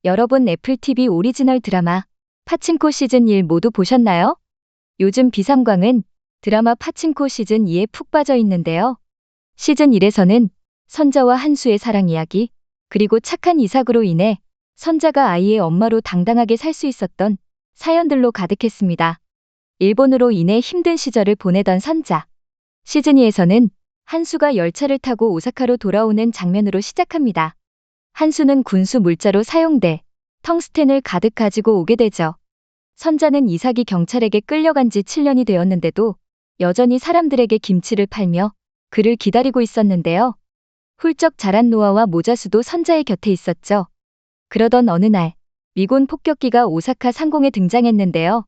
여러분 애플 TV 오리지널 드라마 파친코 시즌 1 모두 보셨나요? 요즘 비삼광은 드라마 파친코 시즌 2에 푹 빠져 있는데요. 시즌 1에서는 선자와 한수의 사랑 이야기, 그리고 착한 이삭으로 인해 선자가 아이의 엄마로 당당하게 살 수 있었던 사연들로 가득했습니다. 일본으로 인해 힘든 시절을 보내던 선자. 시즌 2에서는 한수가 열차를 타고 오사카로 돌아오는 장면으로 시작합니다. 한수는 군수 물자로 사용돼 텅스텐을 가득 가지고 오게 되죠. 선자는 이삭이 경찰에게 끌려간 지 7년이 되었는데도 여전히 사람들에게 김치를 팔며 그를 기다리고 있었는데요. 훌쩍 자란 노아와 모자수도 선자의 곁에 있었죠. 그러던 어느 날 미군 폭격기가 오사카 상공에 등장했는데요.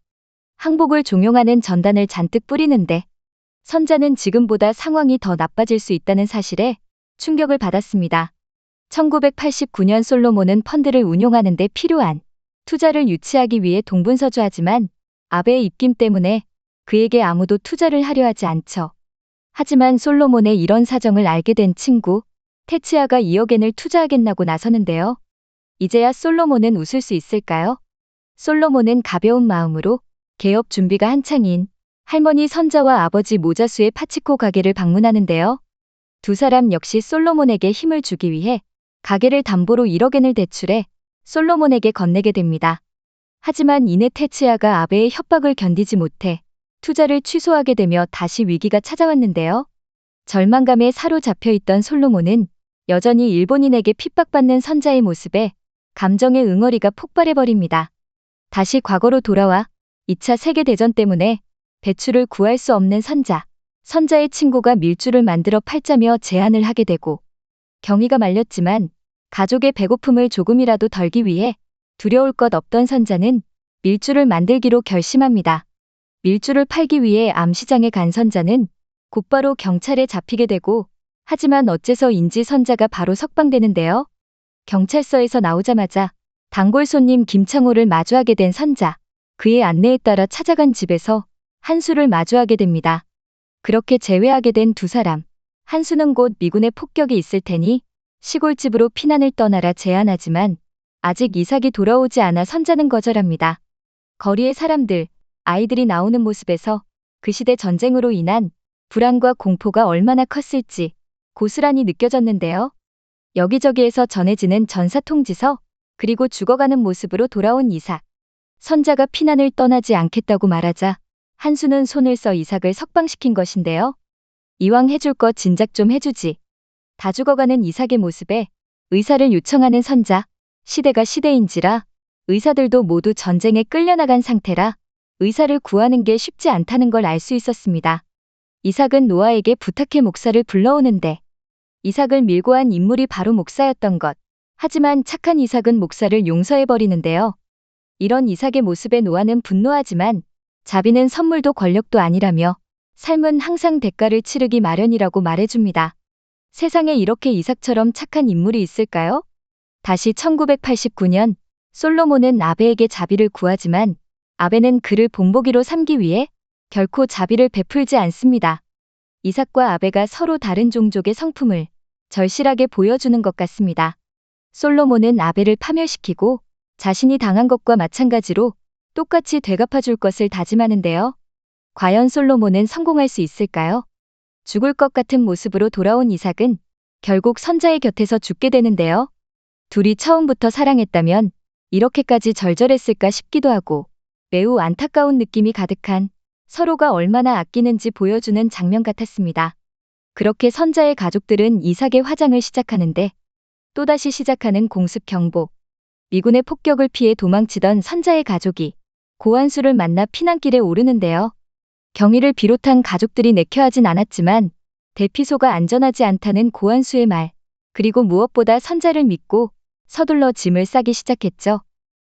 항복을 종용하는 전단을 잔뜩 뿌리는데 선자는 지금보다 상황이 더 나빠질 수 있다는 사실에 충격을 받았습니다. 1989년 솔로몬은 펀드를 운용하는 데 필요한 투자를 유치하기 위해 동분서주하지만 아베의 입김 때문에 그에게 아무도 투자를 하려 하지 않죠. 하지만 솔로몬의 이런 사정을 알게 된 친구 테츠야가 2억 엔을 투자하겠다고 나서는데요. 이제야 솔로몬은 웃을 수 있을까요? 솔로몬은 가벼운 마음으로 개업 준비가 한창인 할머니 선자와 아버지 모자수의 파치코 가게를 방문하는데요. 두 사람 역시 솔로몬에게 힘을 주기 위해 가게를 담보로 1억 엔을 대출해 솔로몬에게 건네게 됩니다. 하지만 이내 테츠야가 아베의 협박을 견디지 못해 투자를 취소하게 되며 다시 위기가 찾아왔는데요. 절망감에 사로잡혀 있던 솔로몬은 여전히 일본인에게 핍박받는 선자의 모습에 감정의 응어리가 폭발해버립니다. 다시 과거로 돌아와 2차 세계대전 때문에 배출을 구할 수 없는 선자. 선자의 친구가 밀주를 만들어 팔자며 제안을 하게 되고 경위가 말렸지만 가족의 배고픔을 조금이라도 덜기 위해 두려울 것 없던 선자는 밀주를 만들기로 결심합니다. 밀주를 팔기 위해 암시장에 간 선자는 곧바로 경찰에 잡히게 되고 하지만 어째서인지 선자가 바로 석방되는데요. 경찰서에서 나오자마자 단골 손님 김창호를 마주하게 된 선자. 그의 안내에 따라 찾아간 집에서 한수를 마주하게 됩니다. 그렇게 재회하게 된 두 사람. 한수는 곧 미군의 폭격이 있을 테니 시골집으로 피난을 떠나라 제안하지만 아직 이삭이 돌아오지 않아 선자는 거절합니다. 거리의 사람들, 아이들이 나오는 모습에서 그 시대 전쟁으로 인한 불안과 공포가 얼마나 컸을지 고스란히 느껴졌는데요. 여기저기에서 전해지는 전사통지서, 그리고 죽어가는 모습으로 돌아온 이삭. 선자가 피난을 떠나지 않겠다고 말하자 한수는 손을 써 이삭을 석방시킨 것인데요. 이왕 해줄 것 진작 좀 해주지. 다 죽어가는 이삭의 모습에 의사를 요청하는 선자. 시대가 시대인지라 의사들도 모두 전쟁에 끌려나간 상태라 의사를 구하는 게 쉽지 않다는 걸 알 수 있었습니다. 이삭은 노아에게 부탁해 목사를 불러오는데 이삭을 밀고 한 인물이 바로 목사였던 것. 하지만 착한 이삭은 목사를 용서해버리는데요. 이런 이삭의 모습에 노아는 분노하지만 자비는 선물도 권력도 아니라며 삶은 항상 대가를 치르기 마련이라고 말해줍니다. 세상에 이렇게 이삭처럼 착한 인물이 있을까요? 다시 1989년 솔로몬은 아베에게 자비를 구하지만 아베는 그를 본보기로 삼기 위해 결코 자비를 베풀지 않습니다. 이삭과 아베가 서로 다른 종족의 성품을 절실하게 보여주는 것 같습니다. 솔로몬은 아베를 파멸시키고 자신이 당한 것과 마찬가지로 똑같이 되갚아줄 것을 다짐하는데요. 과연 솔로몬은 성공할 수 있을까요? 죽을 것 같은 모습으로 돌아온 이삭은 결국 선자의 곁에서 죽게 되는데요. 둘이 처음부터 사랑했다면 이렇게까지 절절했을까 싶기도 하고 매우 안타까운 느낌이 가득한 서로가 얼마나 아끼는지 보여주는 장면 같았습니다. 그렇게 선자의 가족들은 이삭의 화장을 시작하는데 또다시 시작하는 공습 경보. 미군의 폭격을 피해 도망치던 선자의 가족이 고한수를 만나 피난길에 오르는데요. 경위를 비롯한 가족들이 내켜하진 않았지만 대피소가 안전하지 않다는 고한수의 말, 그리고 무엇보다 선자를 믿고 서둘러 짐을 싸기 시작했죠.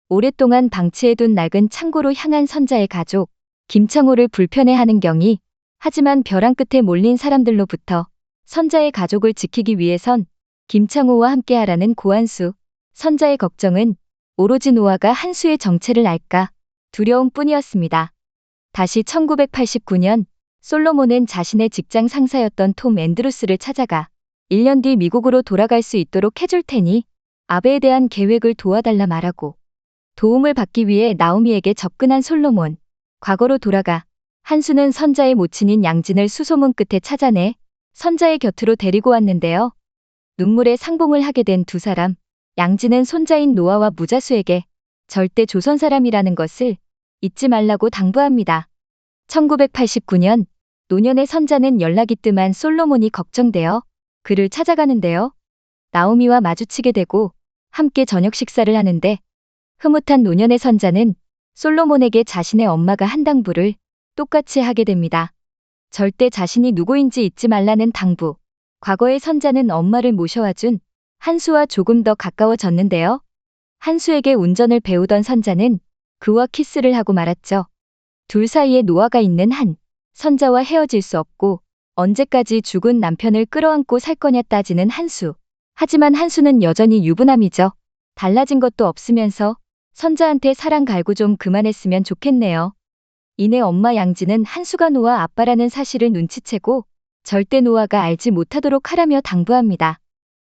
오랫동안 방치해둔 낡은 창고로 향한 선자의 가족, 김창호를 불편해하는 경위. 하지만 벼랑 끝에 몰린 사람들로부터 선자의 가족을 지키기 위해선 김창호와 함께하라는 고한수. 선자의 걱정은 오로지 노아가 한수의 정체를 알까 두려움뿐이었습니다. 다시 1989년 솔로몬은 자신의 직장 상사였던 톰 앤드루스를 찾아가 1년 뒤 미국으로 돌아갈 수 있도록 해줄 테니 아베에 대한 계획을 도와달라 말하고 도움을 받기 위해 나오미에게 접근한 솔로몬. 과거로 돌아가 한수는 선자의 모친인 양진을 수소문 끝에 찾아내 선자의 곁으로 데리고 왔는데요. 눈물의 상봉을 하게 된 두 사람. 양진은 손자인 노아와 무자수에게 절대 조선 사람이라는 것을 잊지 말라고 당부합니다. 1989년 노년의 선자는 연락이 뜸한 솔로몬이 걱정되어 그를 찾아가는데요. 나오미와 마주치게 되고 함께 저녁 식사를 하는데 흐뭇한 노년의 선자는 솔로몬에게 자신의 엄마가 한 당부를 똑같이 하게 됩니다. 절대 자신이 누구인지 잊지 말라는 당부. 과거의 선자는 엄마를 모셔와준 한수와 조금 더 가까워졌는데요. 한수에게 운전을 배우던 선자는 그와 키스를 하고 말았죠. 둘 사이에 노아가 있는 한 선자와 헤어질 수 없고 언제까지 죽은 남편을 끌어안고 살 거냐 따지는 한수. 하지만 한수는 여전히 유부남이죠. 달라진 것도 없으면서 선자한테 사랑 갈구 좀 그만했으면 좋겠네요. 이내 엄마 양진은 한수가 노아 아빠라는 사실을 눈치채고 절대 노아가 알지 못하도록 하라며 당부합니다.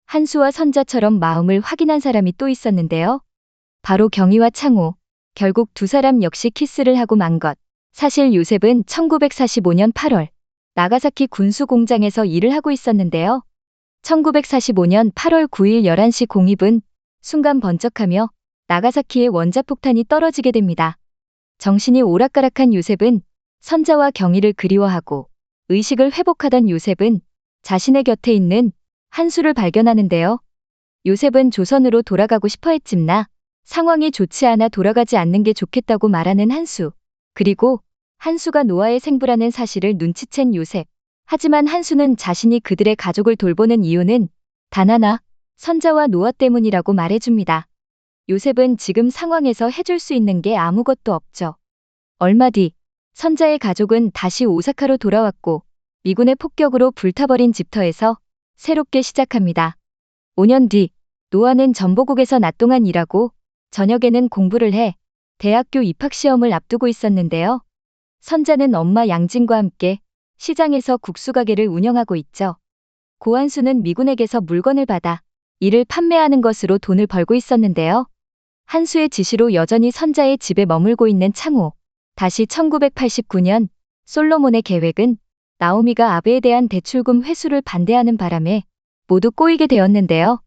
한수와 선자처럼 마음을 확인한 사람이 또 있었는데요. 바로 경희와 창호. 결국 두 사람 역시 키스를 하고 만 것. 사실 요셉은 1945년 8월 나가사키 군수 공장에서 일을 하고 있었는데요. 1945년 8월 9일 11시 02분 순간 번쩍하며 나가사키에 원자폭탄이 떨어지게 됩니다. 정신이 오락가락한 요셉은 선자와 경희를 그리워하고 의식을 회복하던 요셉은 자신의 곁에 있는 한수를 발견하는데요. 요셉은 조선으로 돌아가고 싶어 했지만 상황이 좋지 않아 돌아가지 않는 게 좋겠다고 말하는 한수. 그리고 한수가 노아의 생부라는 사실을 눈치챈 요셉. 하지만 한수는 자신이 그들의 가족을 돌보는 이유는 단 하나, 선자와 노아 때문이라고 말해줍니다. 요셉은 지금 상황에서 해줄 수 있는 게 아무것도 없죠. 얼마 뒤 선자의 가족은 다시 오사카로 돌아왔고 미군의 폭격으로 불타버린 집터에서 새롭게 시작합니다. 5년 뒤 노아는 전보국에서 낮 동안 일하고 저녁에는 공부를 해 대학교 입학시험을 앞두고 있었는데요. 선자는 엄마 양진과 함께 시장에서 국수 가게를 운영하고 있죠. 고한수는 미군에게서 물건을 받아 이를 판매하는 것으로 돈을 벌고 있었는데요. 한수의 지시로 여전히 선자의 집에 머물고 있는 창호. 다시 1989년 솔로몬의 계획은 나오미가 아베에 대한 대출금 회수를 반대하는 바람에 모두 꼬이게 되었는데요.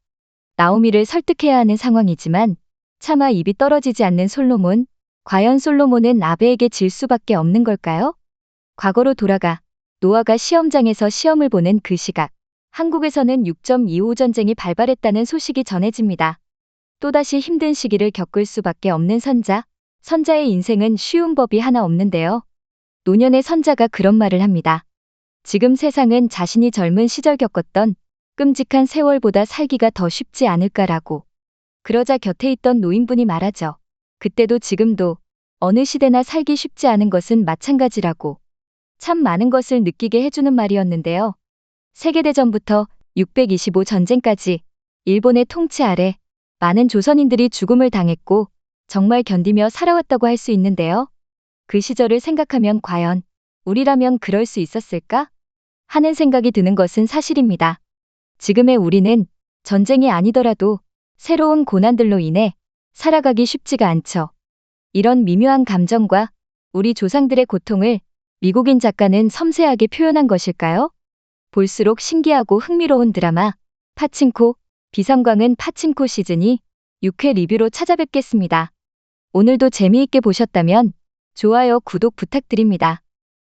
나오미를 설득해야 하는 상황이지만 차마 입이 떨어지지 않는 솔로몬. 과연 솔로몬은 아베에게 질 수밖에 없는 걸까요? 과거로 돌아가 노아가 시험장에서 시험을 보는 그 시각. 한국에서는 6.25 전쟁이 발발했다는 소식이 전해집니다. 또다시 힘든 시기를 겪을 수밖에 없는 선자. 선자의 인생은 쉬운 법이 하나 없는데요. 노년의 선자가 그런 말을 합니다. 지금 세상은 자신이 젊은 시절 겪었던 끔찍한 세월보다 살기가 더 쉽지 않을까라고. 그러자 곁에 있던 노인분이 말하죠. 그때도 지금도 어느 시대나 살기 쉽지 않은 것은 마찬가지라고. 참 많은 것을 느끼게 해주는 말이었는데요. 세계대전부터 625 전쟁까지 일본의 통치 아래 많은 조선인들이 죽음을 당했고 정말 견디며 살아왔다고 할 수 있는데요. 그 시절을 생각하면 과연 우리라면 그럴 수 있었을까? 하는 생각이 드는 것은 사실입니다. 지금의 우리는 전쟁이 아니더라도 새로운 고난들로 인해 살아가기 쉽지가 않죠. 이런 미묘한 감정과 우리 조상들의 고통을 미국인 작가는 섬세하게 표현한 것일까요? 볼수록 신기하고 흥미로운 드라마 파친코, 비상광은 파친코 시즌2 6회 리뷰로 찾아뵙겠습니다. 오늘도 재미있게 보셨다면 좋아요, 구독 부탁드립니다.